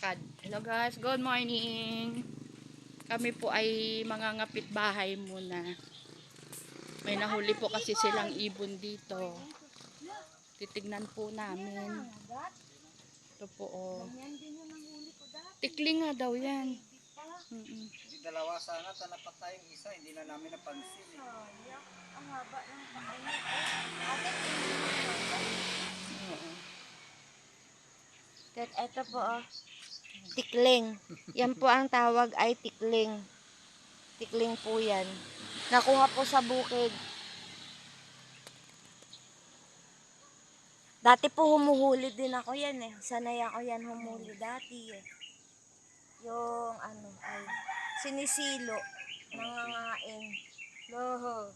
lakad. Hello guys, good morning. Kami po ay mangangapit bahay muna. May nahuli po kasi silang ibon dito. Titignan po namin. Ito po oh. Tikling nga daw yan. Dalawa sana, napatay yung isa, hindi na namin napansin. Ang haba ng pakain. Ito po oh. Tikling. Yan po ang tawag ay tikling. Tikling po yan. Nakuha po sa bukid. Dati po humuhuli din ako yan eh. Sanay ako yan humuli dati eh. Yung ano ay sinisilo. Nangangain. Loho.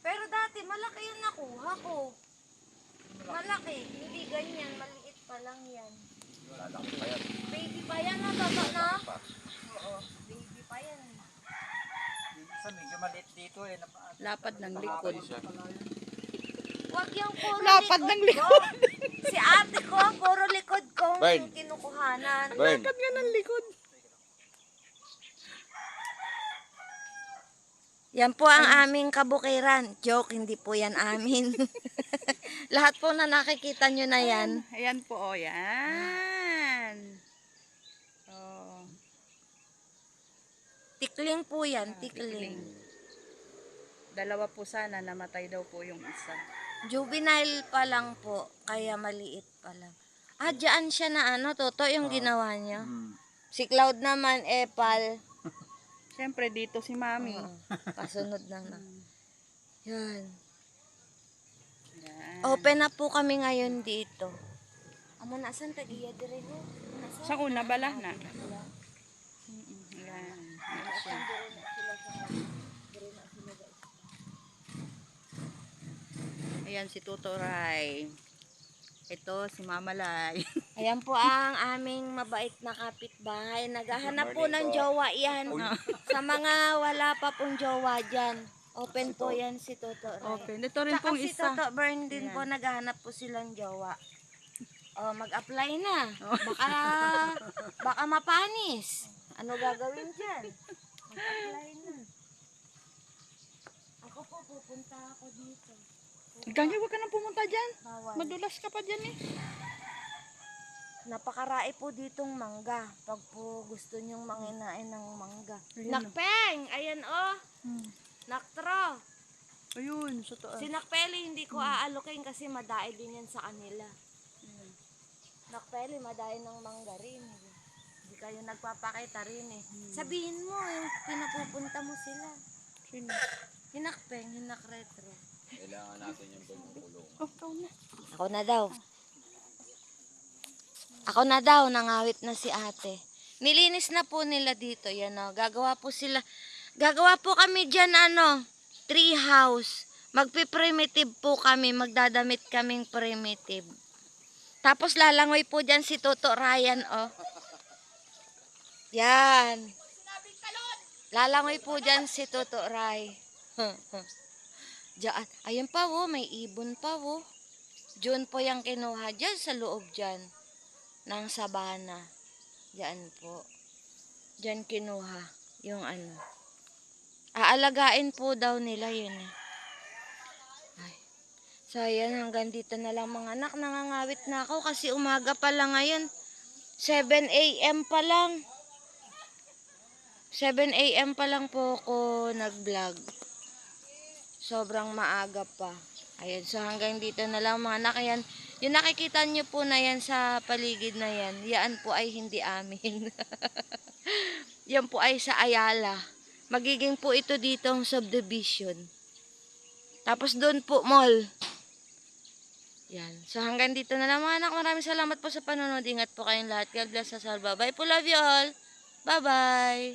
Pero dati malaki yung nakuha ko. Malaki. Hindi ganyan. Maliit pa lang yan. Baby pa yan na baba na. Oo. Baby pa yan. Isa medyo maliit dito eh. Lapad ng likod. Huwag yung puro Lapad likod ng likod. ko. Si ate ko, puro likod kong kinukuhanan. Lapad nga ng likod. Yan po ang aming kabukiran. Joke, hindi po yan amin. Lahat po na nakikita nyo na yan. Ayan po oh, yan. Oh, Tikling po yan, tikling. dalawa po sana, namatay daw po yung isa. Juvenile pa lang po, kaya maliit pa lang. Ah, dyan siya na ano, Toto, yung ginawa niya. Si Cloud naman, epal. Siyempre dito si Mami. Kasunod naman. Yan. Yan. Open na po kami ngayon dito. Amo na saan tagiya dire no? Sa una bala na. Yan. Ayan si Tutoray. Ito si Mamalay. Ayan po ang aming mabait na kapitbahay. Naghahanap po ng jowa yan. Sa mga wala pa pong jowa dyan. Open po yan si Toto Ray. Open. Ito rin Tsaka pong si isa. Toto Bern din po naghahanap po silang jowa. Oh, mag-apply na. Baka mapanis. Ano gagawin dyan? Mag-apply na. Ako po, pupunta ako dito. Ganyan, huwag ka nang pumunta dyan. Bawal. Madulas ka pa dyan eh. Napakarai po ditong mangga. Pag po gusto nyong manginain ng mangga. Ayun, Nakpeng! Ayan oh. Naktro. Ayun, sa taas. Si Nakpeli hindi ko aalokin kasi madai din yan sa kanila. Nakpeli, madai ng mangga rin. Hindi kayo nagpapakita rin eh. Sabihin mo yung pinapupunta mo sila. Sino? Hinakpeng, hinakretro. Kailangan natin yung pagkukulong. Oh, ikaw na. Ako na daw. Ako na daw, nangawit na si ate. Nilinis na po nila dito. Yan o, gagawa po sila. Gagawa po kami dyan, tree house. Magpi-primitive po kami. Magdadamit kaming primitive. Tapos lalangoy po dyan si Toto Ryan, oh. Yan. Lalangoy po dyan si Toto Ray. Diyan. Ayan pa, oh. May ibon pa, oh. Diyan po yung kinuha dyan sa loob dyan. Ng sabana. Diyan po. Diyan kinuha. Yung ano. Aalagain po daw nila yun eh. Ay. So ayan, hanggang dito na lang mga anak. Nangangawit na ako kasi umaga pa lang ngayon. 7 AM pa lang. 7 AM pa lang po ako nag-vlog. Sobrang maaga pa. Ayan, so hanggang dito na lang mga anak. Ayan, yung nakikita nyo po na yan sa paligid na yan, yan po ay hindi amin. Yan po ay sa Ayala. Magiging po ito dito ang subdivision. Tapos doon po mall. Yan. So hanggang dito na lang mga anak. Maraming salamat po sa panonood. Ingat po kayong lahat. God bless us all. Bye-bye po. Love you all. Bye-bye.